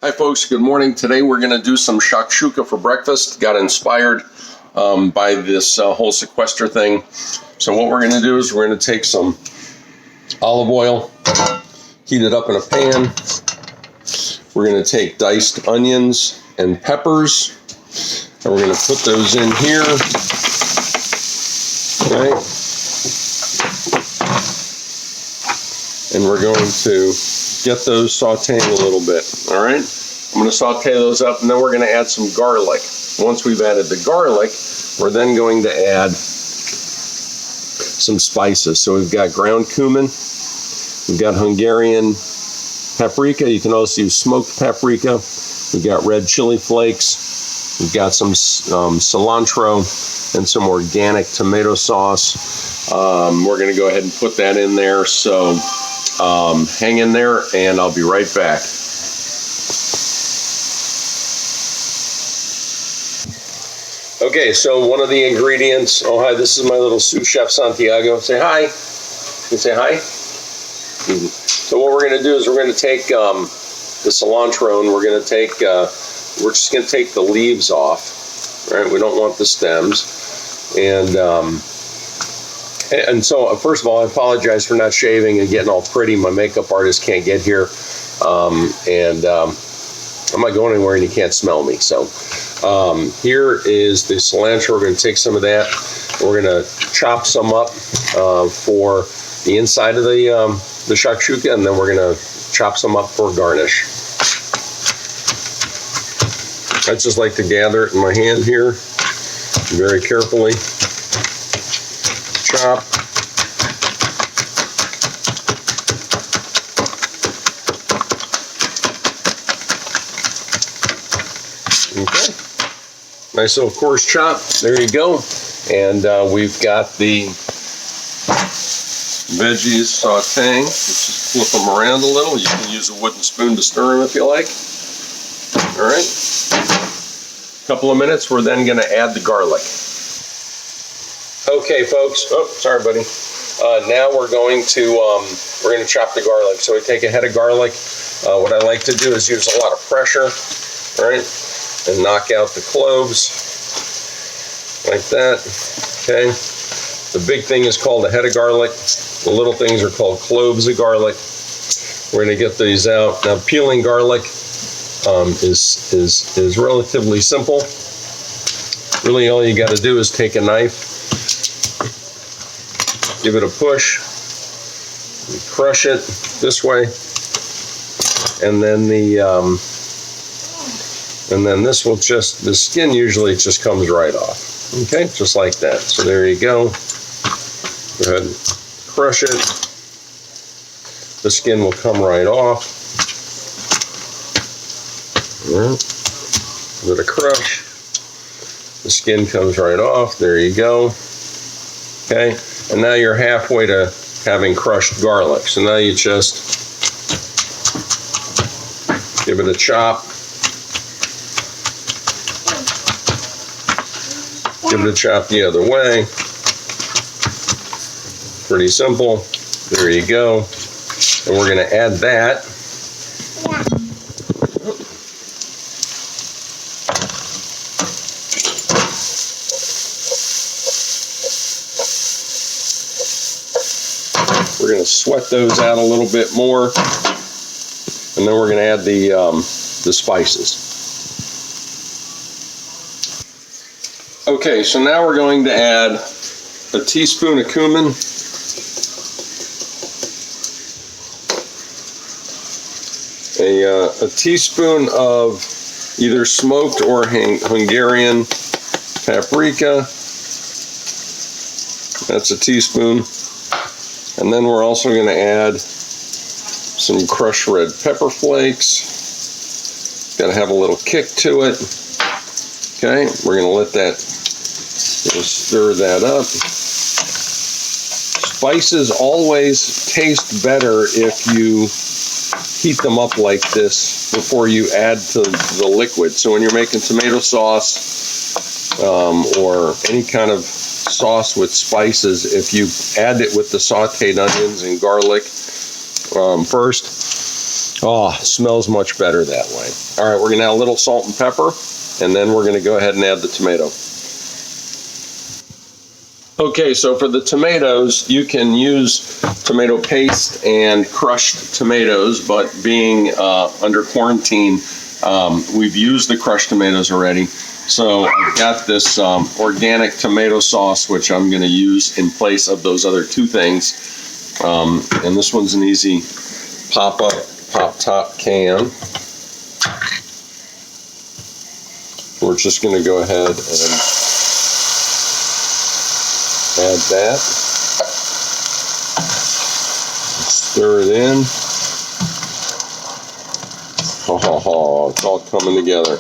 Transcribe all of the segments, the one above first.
Hi folks, good morning. Today we're going to do some shakshuka for breakfast. Got inspired by this whole sequester thing. So what we're going to do is we're going to take some olive oil, heat it up in a pan. We're going to take diced onions and peppers, and we're going to put those in here. Right? And we're going to get those sauteing a little bit. All right? I'm going to saute those up, and then we're going to add some garlic. Once we've added the garlic, we're then going to add some spices. So we've got ground cumin, we've got Hungarian paprika. You can also use smoked paprika. We've got red chili flakes. We've got some cilantro and some organic tomato sauce. We're going to go ahead and put that in there. So hang in there, and I'll be right back. Okay, so one of the ingredients. Oh, hi, this is my little sous chef Santiago. Say hi. You say hi? So what we're going to do is we're going to take the cilantro, and we're just going to take the leaves off. Right? We don't want the stems. And so, first of all, I apologize for not shaving and getting all pretty. My makeup artist can't get here. I'm not going anywhere, and you can't smell me. So here is the cilantro. We're going to take some of that. We're going to chop some up for the inside of the shakshuka, and then we're going to chop some up for garnish. I just like to gather it in my hand here very carefully. Chop. Okay. Nice little coarse chop. There you go. And we've got the veggies sauteing. Just flip them around a little. You can use a wooden spoon to stir them if you like. All right. A couple of minutes. We're then going to add the garlic. Okay, folks. Oh, sorry, buddy. Now we're going to chop the garlic. So we take a head of garlic. What I like to do is use a lot of pressure, right, and knock out the cloves like that. Okay. The big thing is called a head of garlic. The little things are called cloves of garlic. We're going to get these out. Now, peeling garlic is relatively simple. Really, all you got to do is take a knife, give it a push, crush it this way, and then this will the skin usually just comes right off. Okay, just like that. So there you go. Go ahead and crush it. The skin will come right off. All right. Give it a crush. The skin comes right off. There you go. Okay, and now you're halfway to having crushed garlic. So now you just give it a chop. Give it a chop the other way. Pretty simple. There you go. And we're going to add that. We're going to sweat those out a little bit more. And then we're going to add the spices. Okay, so now we're going to add a teaspoon of cumin, a teaspoon of either smoked or Hungarian paprika. That's a teaspoon. And then we're also going to add some crushed red pepper flakes. Got to have a little kick to it. Okay, we're going to let that, stir that up. Spices always taste better if you heat them up like this before you add to the liquid. So when you're making tomato sauce or any kind of sauce with spices, if you add it with the sauteed onions and garlic first, Oh, smells much better that way. All right, we're going to add a little salt and pepper, and then we're going to go ahead and add the tomato. Okay, so for the tomatoes, you can use tomato paste and crushed tomatoes, but being under quarantine, we've used the crushed tomatoes already. So I've got this organic tomato sauce, which I'm going to use in place of those other two things. And this one's an easy pop-top can. We're just going to go ahead and add that. Stir it in. Oh, it's all coming together.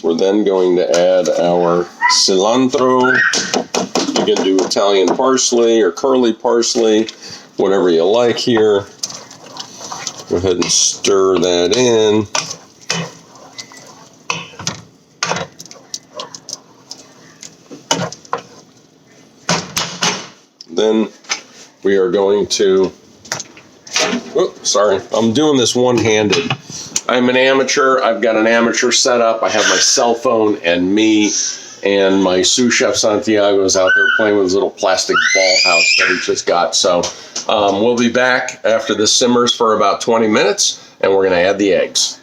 We're then going to add our cilantro. You can do Italian parsley or curly parsley, whatever you like here. Go ahead and stir that in. Then we are going to, I'm doing this one-handed. I'm an amateur. I've got an amateur setup. I have my cell phone and me, and my sous chef Santiago is out there playing with his little plastic ball house that he just got. So we'll be back after this simmers for about 20 minutes, and we're going to add the eggs.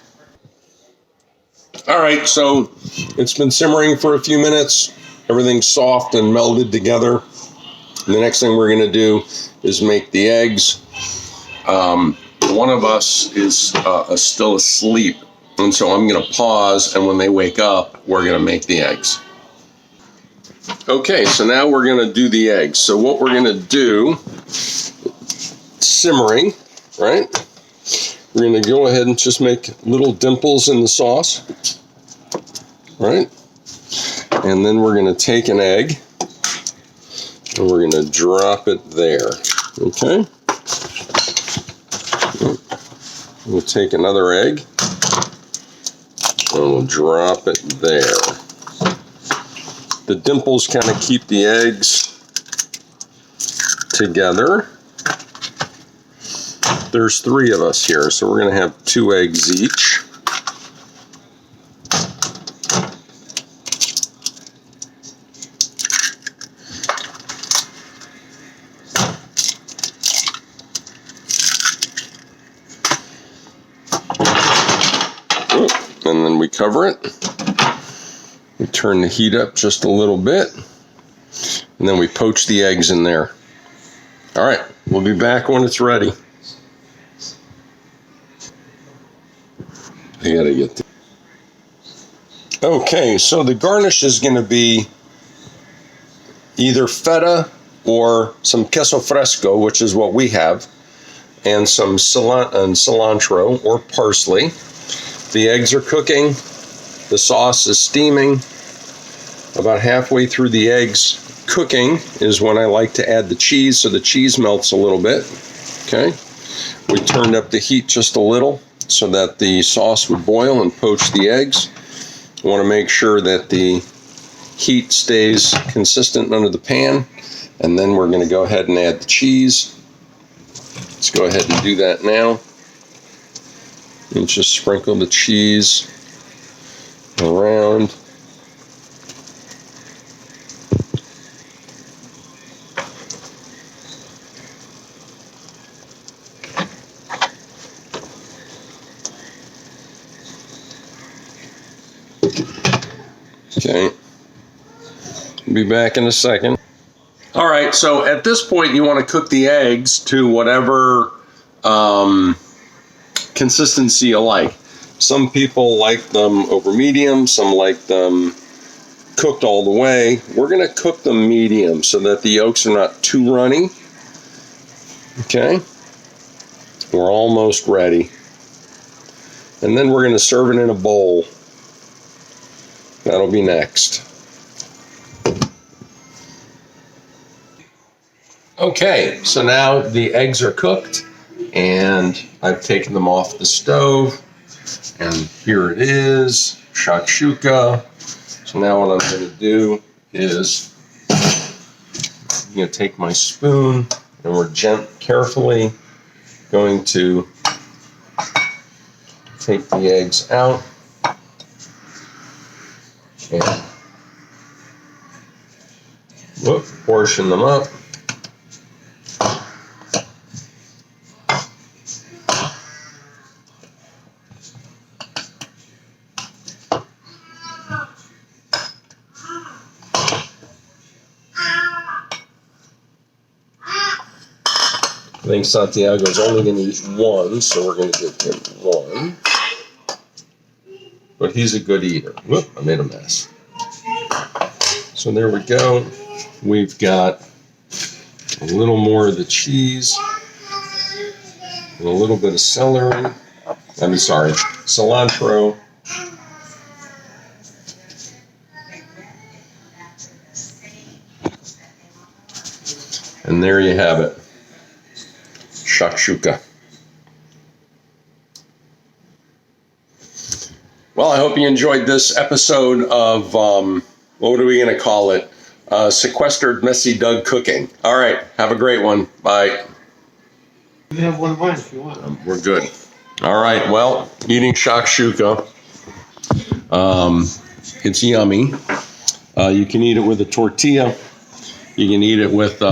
All right, so it's been simmering for a few minutes. Everything's soft and melded together. And the next thing we're going to do is make the eggs. One of us is still asleep, and so I'm going to pause, and when they wake up, we're going to make the eggs. Okay, so now we're going to do the eggs. So what we're going to do, simmering, right? We're going to go ahead and just make little dimples in the sauce, right? And then we're going to take an egg, and we're going to drop it there, okay? We'll take another egg, and we'll drop it there. The dimples kind of keep the eggs together. There's 3 of us here, so we're going to have 2 eggs each. And then we cover it. We turn the heat up just a little bit, and then we poach the eggs in there. All right, we'll be back when it's ready. I gotta get the... Okay, so the garnish is going to be either feta or some queso fresco, which is what we have, and some cilantro or parsley. The eggs are cooking. The sauce is steaming. About halfway through the eggs cooking is when I like to add the cheese, so the cheese melts a little bit. Okay. We turned up the heat just a little so that the sauce would boil and poach the eggs. I want to make sure that the heat stays consistent under the pan, and then we're going to go ahead and add the cheese. Let's go ahead and do that now. And just sprinkle the cheese around. Okay. Be back in a second. All right, so at this point you want to cook the eggs to whatever consistency you like. Some people like them over medium, some like them cooked all the way. We're going to cook them medium so that the yolks are not too runny. Okay, we're almost ready. And then we're going to serve it in a bowl. That'll be next. Okay, so now the eggs are cooked, and I've taken them off the stove, and here it is, shakshuka. So now what I'm going to do is I'm going to take my spoon, and we're carefully going to take the eggs out and portion them up. I think Santiago's only going to eat one, so we're going to give him one. But he's a good eater. Whoop, I made a mess. So there we go. We've got a little more of the cheese and a little bit of celery. Cilantro. And there you have it. Shakshuka. Well, I hope you enjoyed this episode of, what are we going to call it? Sequestered Messy Doug Cooking. All right. Have a great one. Bye. You have one of mine if you want. We're good. All right. Well, eating shakshuka. It's yummy. You can eat it with a tortilla. You can eat it with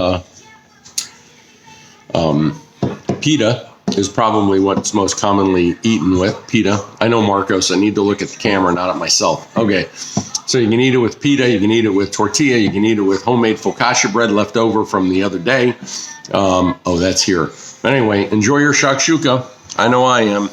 pita is probably what's most commonly eaten with, pita. I know, Marcos, I need to look at the camera, not at myself. Okay, so you can eat it with pita, you can eat it with tortilla, you can eat it with homemade focaccia bread left over from the other day. Oh, that's here. But anyway, enjoy your shakshuka. I know I am.